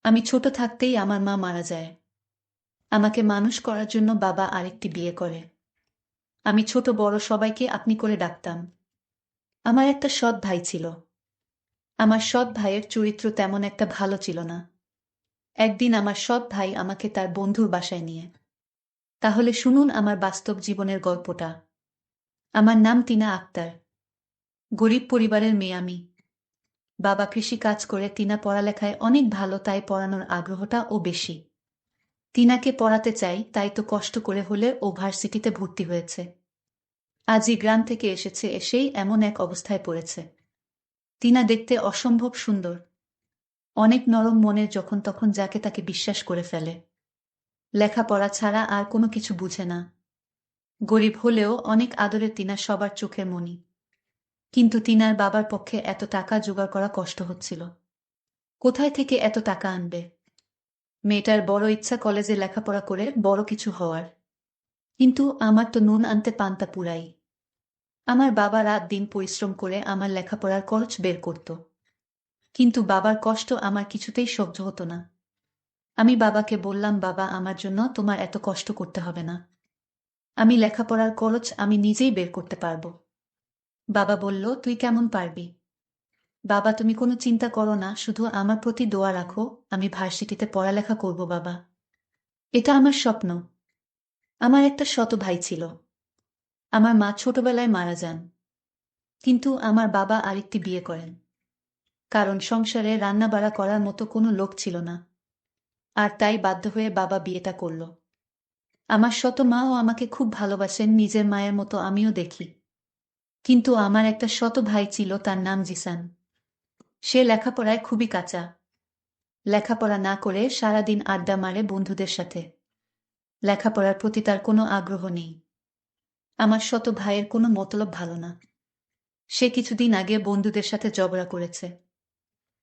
আমি ছোট থাকতেই আমার মা মারা যায়। আমাকে মানুষ করার জন্য বাবা আরেকটি বিয়ে করে। আমি ছোট বড় সবাইকে আপনি করে ডাকতাম। আমার একটা সৎ ভাই ছিল। আমার সৎ ভাইয়ের চরিত্র তেমন একটা ভালো ছিল না। একদিন আমার সৎ ভাই আমাকে তার বন্ধুর বাসায় নিয়ে। তাহলে শুনুন আমার বাস্তব জীবনের গল্পটা। আমার নাম টিনা আক্তার। গরিব পরিবারের মেয়ে আমি। বাবা কৃষি কাজ করে, টিনা পড়ালেখায় অনেক ভালো, তাই পড়ানোর আগ্রহটা ও বেশি। টিনাকে পড়াতে চাই, তাই তো কষ্ট করে হলে ও ভার্সিটিতে ভর্তি হয়েছে। আজই গ্রাম থেকে এসেছে, এসেই এমন এক অবস্থায় পড়েছে। টিনা দেখতে অসম্ভব সুন্দর, অনেক নরম মনের, যখন তখন যাকে তাকে বিশ্বাস করে ফেলে। লেখাপড়া ছাড়া আর কোনো কিছু বুঝে না। গরিব হলেও অনেক আদরের টিনা সবার চোখের মণি। কিন্তু টিনার বাবার পক্ষে এত টাকা জোগাড় করা কষ্ট হচ্ছিল। কোথায় থেকে এত টাকা আনবে? মেয়েটার বড় ইচ্ছা কলেজে লেখাপড়া করে বড় কিছু হওয়ার। কিন্তু আমার তো নুন আনতে পান্তা পুরাই। আমার বাবা রাত দিন পরিশ্রম করে আমার লেখাপড়ার খরচ বের করত। কিন্তু বাবার কষ্ট আমার কিছুতেই সহ্য হতো না। আমি বাবাকে বললাম, বাবা, আমার জন্য তোমার এত কষ্ট করতে হবে না। আমি লেখাপড়ার খরচ আমি নিজেই বের করতে পারবো। বাবা বলল, তুই কেমন পারবি? বাবা, তুমি কোনো চিন্তা করো না, শুধু আমার প্রতি দোয়া রাখো। আমি ভার্সিটিতে পড়ালেখা করব বাবা। এটা আমার স্বপ্ন। আমার একটা ছোট ভাই ছিল। আমার মা ছোটবেলায় মারা যান। কিন্তু আমার বাবা আরেকটি বিয়ে করেন। কারণ সংসারে রান্নাবাড়া করার মতো কোনো লোক ছিল না। আর তাই বাধ্য হয়ে বাবা বিয়েটা করল। আমার ছোট মাও আমাকে খুব ভালোবাসেন, নিজের মায়ের মতো আমিও দেখি। কিন্তু আমার একটা ছোট ভাই ছিল, তার নাম জিসান। সে লেখাপড়ায় খুবই কাঁচা। লেখাপড়া না করে সারাদিন আড্ডা মারে বন্ধুদের সাথে। লেখাপড়ার প্রতি তার কোনো আগ্রহ নেই। আমার ছোট ভাইয়ের কোনো মতলব ভালো না। সে কিছুদিন আগে বন্ধুদের সাথে ঝগড়া করেছে।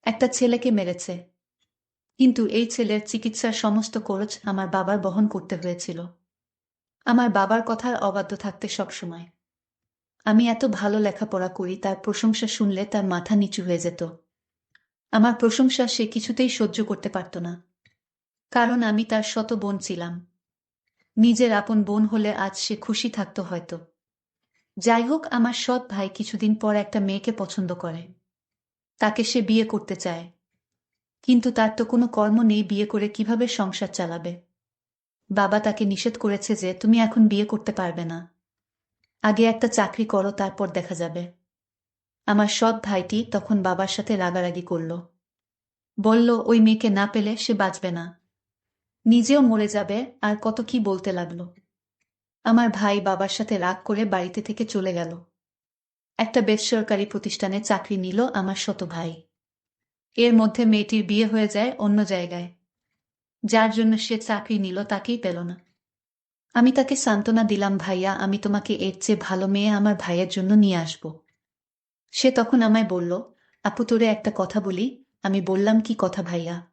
একটা ছেলেকে মেরেছে। কিন্তু এই ছেলের চিকিৎসার সমস্ত খরচ আমার বাবার বহন করতে হয়েছিল। আমার বাবার কথার অবাধ্য থাকতে সবসময়। আমি এত ভালো লেখাপড়া করি, তার প্রশংসা শুনলে তার মাথা নিচু হয়ে যেত। আমার প্রশংসা সে কিছুতেই সহ্য করতে পারত না। কারণ আমি তার ছোট বোন ছিলাম। নিজের আপন বোন হলে আজ সে খুশি থাকত হয়তো। যাই হোক, আমার সৎ ভাই কিছুদিন পর একটা মেয়েকে পছন্দ করে। তাকে সে বিয়ে করতে চায়। কিন্তু তার তো কোনো কর্ম নেই, বিয়ে করে কিভাবে সংসার চালাবে? বাবা তাকে নিষেধ করেছে যে তুমি এখন বিয়ে করতে পারবে না। আগে একটা চাকরি করো, তারপর দেখা যাবে। আমার সৎ ভাইটি তখন বাবার সাথে রাগারাগি করল। বলল, ওই মেয়েকে না পেলে সে বাঁচবে না, নিজেও মরে যাবে, আর কত কি বলতে লাগলো। আমার ভাই বাবার সাথে রাগ করে বাড়িতে থেকে চলে গেল। একটা বেসরকারি প্রতিষ্ঠানে চাকরি নিল আমার ছোট ভাই। এর মধ্যে মেয়েটির বিয়ে হয়ে যায় অন্য জায়গায়। যার জন্য সে চাকরি নিল তাকেই পেল না। আমি তাকে সান্ত্বনা দিলাম, ভাইয়া, আমি তোমাকে এর চেয়ে ভালো মেয়ে আমার ভাইয়ের জন্য নিয়ে আসব। সে তখন আমায় বলল, আপু, তোরে একটা কথা বলি। আমি বললাম, কি কথা ভাইয়া?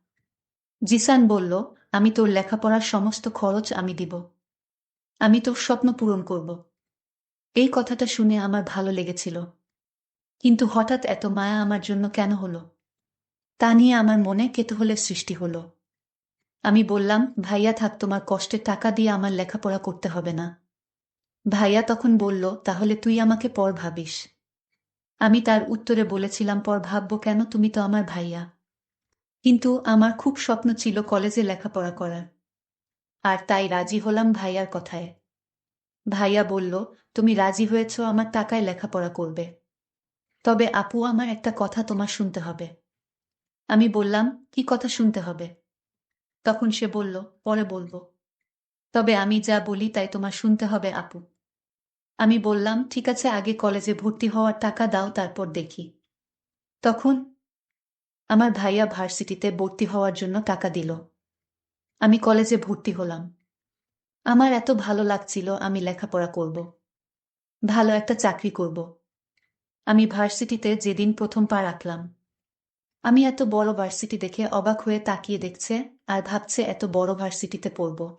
জিসান বলল, আমি তোর লেখাপড়ার সমস্ত খরচ আমি দিব। আমি তোর স্বপ্ন পূরণ করব। এই কথাটা শুনে আমার ভালো লেগেছিল। কিন্তু হঠাৎ এত মায়া আমার জন্য কেন হলো? তা নিয়ে আমার মনে কৌতূহলের সৃষ্টি হলো। আমি বললাম, ভাইয়া থাক, তোমার কষ্টের টাকা দিয়ে আমার লেখাপড়া করতে হবে না। ভাইয়া তখন বলল, তাহলে তুই আমাকে পর ভাবিস। আমি তার উত্তরে বলেছিলাম, পর ভাববো কেন, তুমি তো আমার ভাইয়া। কিন্তু আমার খুব স্বপ্ন ছিল কলেজে লেখাপড়া করার। আর তাই রাজি হলাম ভাইয়ার কথায়। ভাইয়া বলল, তুমি রাজি হয়েছ, আমার টাকায় লেখাপড়া করবে। তবে আপু, আমার একটা কথা তোমার শুনতে হবে। আমি বললাম, কি কথা শুনতে হবে? তখন সে বলল, পরে বলবো। তবে আমি যা বলি তাই তোমার শুনতে হবে আপু। আমি বললাম, ঠিক আছে, আগে কলেজে ভর্তি হওয়ার টাকা দাও, তারপর দেখি। তখন আমার ভাইয়া ভার্সিটিতে ভর্তি হওয়ার জন্য টাকা দিল। আমি কলেজে ভর্তি হলাম। আমার এত ভালো লাগছিল, আমি লেখাপড়া করব, ভালো একটা চাকরি করব। আমি ভার্সিটিতে যেদিন প্রথম পা রাখলাম, আমি এত বড় ভার্সিটি দেখে অবাক হয়ে তাকিয়ে দেখছে, আর ভাবছে এত বড় ভার্সিটিতে পড়ব।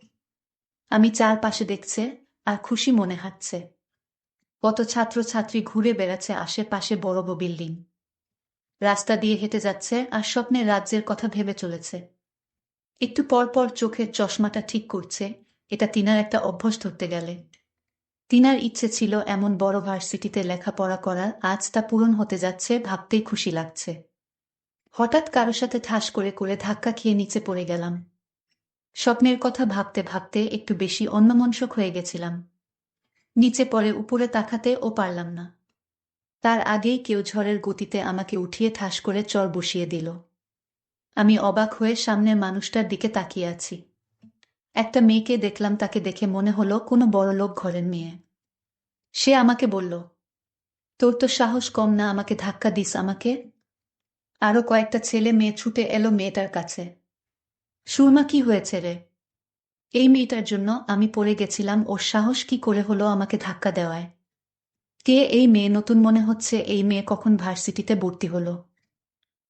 আমি চারপাশে দেখছে, আর খুশি মনে হাঁটছে। কত ছাত্রছাত্রী ঘুরে বেড়াচ্ছে আশেপাশে, বড় বড় বিল্ডিং। রাস্তা দিয়ে হেঁটে যাচ্ছে আর স্বপ্নের রাজ্যের কথা ভেবে চলেছে। একটু পর পর চোখের চশমাটা ঠিক করছে, এটা তিনার একটা অভ্যাস ধরতে গেলে। তিনার ইচ্ছে ছিল এমন বড় ভার্সিটিতে লেখাপড়া করার, আজ তা পূরণ হতে যাচ্ছে ভাবতেই খুশি লাগছে। হঠাৎ কারো সাথে ঠাস করে করে ধাক্কা খেয়ে নিচে পড়ে গেলাম। স্বপ্নের কথা ভাবতে ভাবতে একটু বেশি অন্যমনস্ক হয়ে গেছিলাম। নিচে পড়ে উপরে তাকাতে ও পারলাম না। তার আগেই কেউ ঝড়ের গতিতে আমাকে উঠিয়ে ঠাস করে চর বসিয়ে দিল। আমি অবাক হয়ে সামনের মানুষটার দিকে তাকিয়ে আছি। একটা মেয়েকে দেখলাম, তাকে দেখে মনে হলো কোনো বড়লোক ঘরের মেয়ে। সে আমাকে বলল, তোর তো সাহস কম না, আমাকে ধাক্কা দিস আমাকে। আরো কয়েকটা ছেলে মেয়ে ছুটে এলো মেয়েটার কাছে। সুরমা, কি হয়েছে রে? এই মেয়েটার জন্য আমি পড়ে গেছিলাম, ওর সাহস কি করে হলো আমাকে ধাক্কা দেওয়ায়? কে এই মেয়ে? নতুন মনে হচ্ছে। এই মেয়ে কখন ভার্সিটিতে ভর্তি হলো?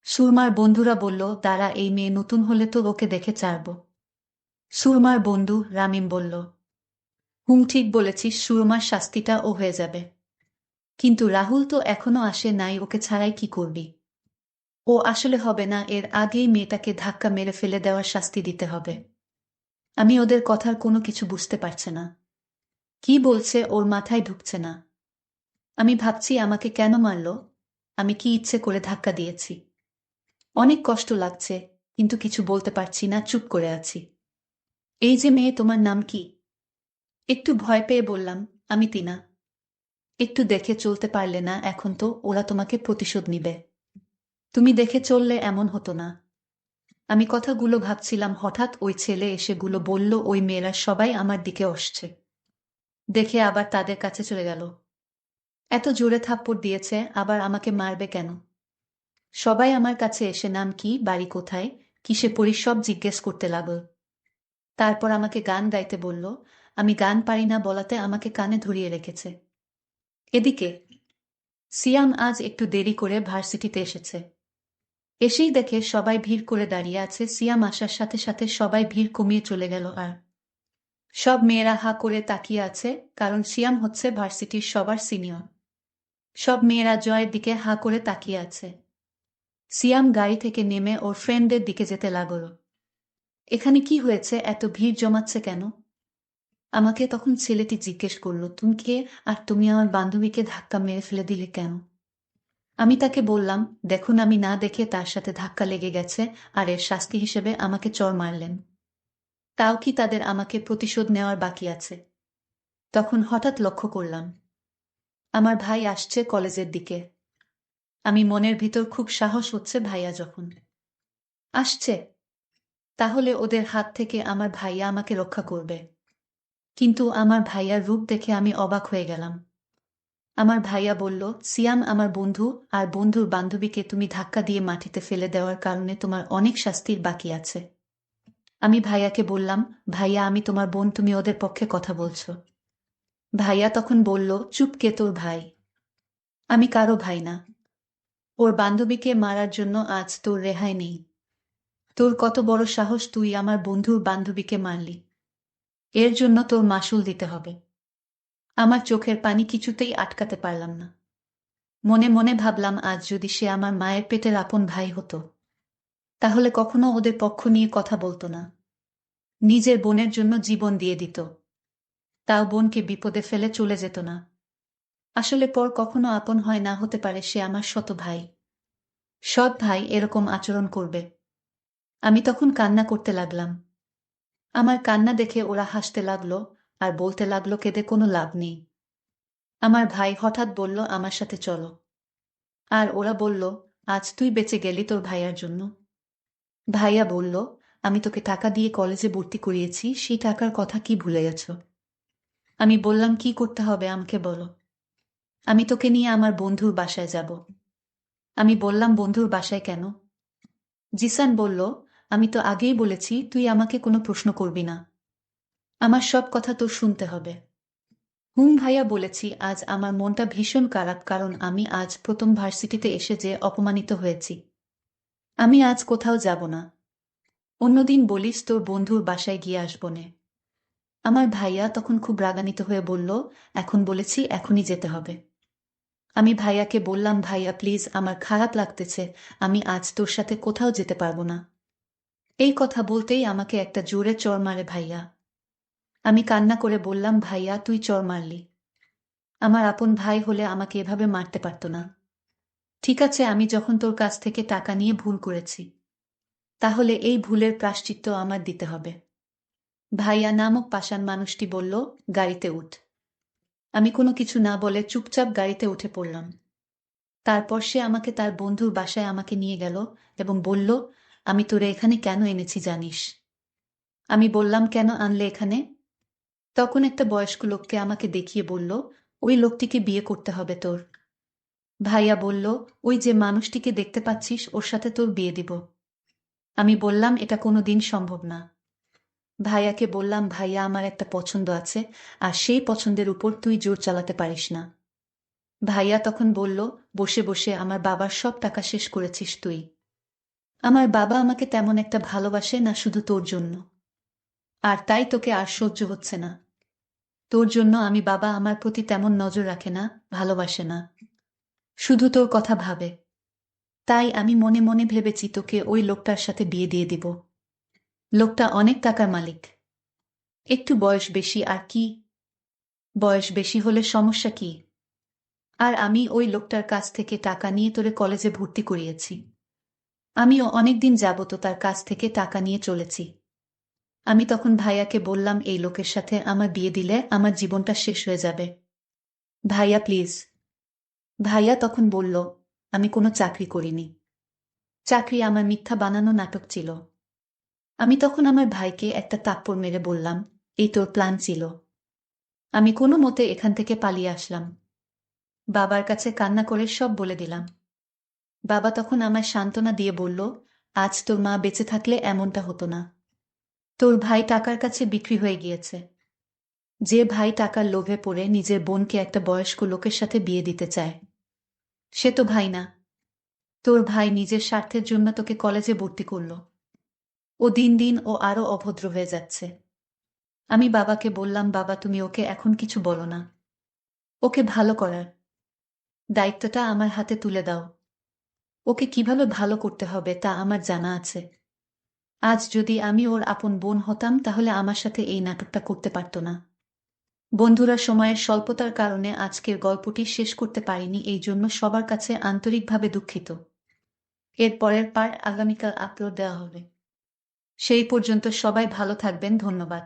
সুরমার বন্ধুরা বলল, দাঁড়া, এই মেয়ে নতুন হলে তো ওকে দেখে ছাড়ব। সুরমার বন্ধু রামিম বলল, ঠিক বলেছিস, সুরমার শাস্তিটা ও হয়ে যাবে। কিন্তু রাহুল তো এখনো আসে নাই, ওকে ছাড়াই কি করবি? ও আসলে হবে না, এর আগেই মেয়েটাকে ধাক্কা মেরে ফেলে দেওয়ার শাস্তি দিতে হবে। আমি ওদের কথার কোনো কিছু বুঝতে পারছে না। কি বলছে ওর মাথায় ঢুকছে না। আমি ভাবছি আমাকে কেন মারল? আমি কি ইচ্ছে করে ধাক্কা দিয়েছি? অনেক কষ্ট লাগছে, কিন্তু কিছু বলতে পারছি না, চুপ করে আছি। এই যে মেয়ে, তোমার নাম কি? একটু ভয় পেয়ে বললাম, আমি টিনা। একটু দেখে চলতে পারলে না? এখন তো ওরা তোমাকে প্রতিশোধ নিবে। তুমি দেখে চললে এমন হতো না। আমি কথাগুলো ভাবছিলাম, হঠাৎ ওই ছেলে এসে গুলো বলল, ওই মেয়েরা সবাই আমার দিকে আসছে। দেখে আবার তাদের কাছে চলে গেল। এত জোরে থাপ্পড় দিয়েছে, আবার আমাকে মারবে কেন? সবাই আমার কাছে এসে নাম কি, বাড়ি কোথায়, কিসে পড়ি সব জিজ্ঞেস করতে লাগল। তারপর আমাকে গান গাইতে বলল। আমি গান পারি না বলাতে আমাকে কানে ধরিয়ে রেখেছে। এদিকে সিয়াম আজ একটু দেরি করে ভার্সিটিতে এসেছে। এসেই দেখে সবাই ভিড় করে দাঁড়িয়ে আছে। সিয়াম আসার সাথে সাথে সবাই ভিড় কমিয়ে চলে গেল, আর সব মেয়েরা হা করে তাকিয়ে আছে, কারণ সিয়াম হচ্ছে ভার্সিটির সবার সিনিয়র। সব মেয়েরা জয়ের দিকে হা করে তাকিয়ে আছে। সিয়াম গাড়ি থেকে নেমে ওর ফ্রেন্ডদের দিকে যেতে লাগল। এখানে কি হয়েছে? এত ভিড় জমাচ্ছে কেন? আমাকে তখন ছেলেটি জিজ্ঞেস করল, তুমি কে, আর তুমি আমার বান্ধবীকে ধাক্কা মেরে ফেলে দিলে কেন? আমি তাকে বললাম, দেখুন, আমি না দেখে তার সাথে ধাক্কা লেগে গেছে, আর এর শাস্তি হিসেবে আমাকে চড় মারলেন। তাও কি তাদের আমাকে প্রতিশোধ নেওয়ার বাকি আছে? তখন হঠাৎ লক্ষ্য করলাম আমার ভাই আসছে কলেজের দিকে। আমি মনের ভিতর খুব সাহস হচ্ছে, ভাইয়া যখন আসছে, তাহলে ওদের হাত থেকে আমার ভাইয়া আমাকে রক্ষা করবে। কিন্তু আমার ভাইয়ার রূপ দেখে আমি অবাক হয়ে গেলাম। আমার ভাইয়া বলল, সিয়াম আমার বন্ধু, আর বন্ধুর বান্ধবীকে তুমি ধাক্কা দিয়ে মাটিতে ফেলে দেওয়ার কারণে তোমার অনেক শাস্তির বাকি আছে। আমি ভাইয়াকে বললাম, ভাইয়া আমি তোমার বোন, তুমি ওদের পক্ষে কথা বলছো। ভাইয়া তখন বলল, চুপ, কে তোর ভাই? আমি কারো ভাই না। ওর বান্ধবীকে মারার জন্য আজ তোর রেহাই নেই। তোর কত বড় সাহস, তুই আমার বন্ধুর বান্ধবীকে মারলি। এর জন্য তোর মাসুল দিতে হবে। আমার চোখের পানি কিছুতেই আটকাতে পারলাম না। মনে মনে ভাবলাম, আজ যদি সে আমার মায়ের পেটের আপন ভাই হতো, তাহলে কখনো ওদের পক্ষ নিয়ে কথা বলতো না। নিজের বোনের জন্য জীবন দিয়ে দিত। তাও বোনকে বিপদে ফেলে চলে যেত না। আসলে পর কখনো আপন হয় না, হতে পারে সে আমার শত ভাই। সৎ ভাই এরকম আচরণ করবে? আমি তখন কান্না করতে লাগলাম। আমার কান্না দেখে ওরা হাসতে লাগলো, আর বলতে লাগলো, কেঁদে কোনো লাভ নেই। আমার ভাই হঠাৎ বলল, আমার সাথে চলো। আর ওরা বলল, আজ তুই বেঁচে গেলি তোর ভাইয়ার জন্য। ভাইয়া বলল, আমি তোকে টাকা দিয়ে কলেজে ভর্তি করিয়েছি, সেই টাকার কথা কি ভুলে গেছ? আমি বললাম, কি করতে হবে আমাকে বলো। আমি তোকে নিয়ে আমার বন্ধুর বাসায় যাব। আমি বললাম, বন্ধুর বাসায় কেন? জিসান বলল, আমি তো আগেই বলেছি তুই আমাকে কোনো প্রশ্ন করবি না। আমার সব কথা তোর শুনতে হবে। ভাইয়া বলেছি, আজ আমার মনটা ভীষণ খারাপ, কারণ আমি আজ প্রথম ভার্সিটিতে এসে যে অপমানিত হয়েছি। আমি আজ কোথাও যাব না। অন্যদিন বলিস তোর বন্ধুর বাসায় গিয়ে আসবনে। আমার ভাইয়া তখন খুব রাগান্বিত হয়ে বলল, এখন বলেছি, এখনই যেতে হবে। আমি ভাইয়াকে বললাম, ভাইয়া প্লিজ, আমার খারাপ লাগতেছে, আমি আজ তোর সাথে কোথাও যেতে পারবো না। এই কথা বলতেই আমাকে একটা জোরে চড় মারে ভাইয়া। আমি কান্না করে বললাম, ভাইয়া তুই চড় মারলি? আমার আপন ভাই হলে আমাকে এভাবে মারতে পারত না। ঠিক আছে, আমি যখন তোর কাছ থেকে টাকা নিয়ে ভুল করেছি, তাহলে এই ভুলের প্রায়শ্চিত্ত আমার দিতে হবে। ভাইয়া নামক পাষাণ মানুষটি বলল, গাড়িতে উঠ। আমি কোনো কিছু না বলে চুপচাপ গাড়িতে উঠে পড়লাম। তারপর সে আমাকে তার বন্ধুর বাসায় আমাকে নিয়ে গেল এবং বলল, আমি তোরে এখানে কেন এনেছি জানিস? আমি বললাম, কেন আনলে এখানে? তখন একটা বয়স্ক লোককে আমাকে দেখিয়ে বলল, ওই লোকটিকে বিয়ে করতে হবে তোর। ভাইয়া বলল, ওই যে মানুষটিকে দেখতে পাচ্ছিস ওর সাথে তোর বিয়ে দিব। আমি বললাম, এটা কোনো দিন সম্ভব না। ভাইয়াকে বললাম, ভাইয়া আমার একটা পছন্দ আছে, আর সেই পছন্দের উপর তুই জোর চালাতে পারিস না। ভাইয়া তখন বলল, বসে বসে আমার বাবার সব টাকা শেষ করেছিস তুই। আমার বাবা আমাকে তেমন একটা ভালোবাসে না, শুধু তোর জন্য। আর তাই তোকে আর সহ্য হচ্ছে না। তোর জন্য আমি বাবা আমার প্রতি তেমন নজর রাখে না, ভালোবাসে না, শুধু তোর কথা ভাবে। তাই আমি মনে মনে ভেবেছি তোকে ওই লোকটার সাথে বিয়ে দিয়ে দিব। লোকটা অনেক টাকার মালিক। একটু বয়স বেশি আর কি। বয়স বেশি হলে সমস্যা কি? আর আমি ওই লোকটার কাছ থেকে টাকা নিয়ে তোরে কলেজে ভর্তি করিয়েছি। আমিও অনেকদিন যাবত তার কাছ থেকে টাকা নিয়ে চলেছি। আমি তখন ভাইয়াকে বললাম, এই লোকের সাথে আমার বিয়ে দিলে আমার জীবনটা শেষ হয়ে যাবে। ভাইয়া প্লিজ। ভাইয়া তখন বলল, আমি কোনো চাকরি করিনি। চাকরি আমার মিথ্যা বানানো নাটক ছিল। আমি তখন আমার ভাইকে একটা থাপ্পড় মেরে বললাম, এই তোর প্ল্যান ছিল। আমি কোনো মতে এখান থেকে পালিয়ে আসলাম। বাবার কাছে কান্না করে সব বলে দিলাম। বাবা তখন আমায় সান্ত্বনা দিয়ে বলল, আজ তোর মা বেঁচে থাকলে এমনটা হতো না। তোর ভাই টাকার কাছে বিক্রি হয়ে গিয়েছে। যে ভাই টাকার লোভে পড়ে নিজের বোনকে একটা বয়স্ক লোকের সাথে বিয়ে দিতে চায়, সে তো ভাই না। তোর ভাই নিজের স্বার্থের জন্য তোকে কলেজে ভর্তি করল। ও দিন দিন ও আরো অভদ্র হয়ে যাচ্ছে। আমি বাবাকে বললাম, বাবা তুমি ওকে এখন কিছু বলো না। ওকে ভালো করার দায়িত্বটা আমার হাতে তুলে দাও। ওকে কিভাবে ভালো করতে হবে তা আমার জানা আছে। আজ যদি আমি ওর আপন বোন হতাম তাহলে আমার সাথে এই নাটকটা করতে পারত না। বন্ধুরা, সময়ের স্বল্পতার কারণে আজকের গল্পটি শেষ করতে পারিনি, এই জন্য সবার কাছে আন্তরিকভাবে দুঃখিত। এর পরের পার্ট আগামীকাল আপলোড দেওয়া হবে। সেই পর্যন্ত সবাই ভালো থাকবেন। ধন্যবাদ।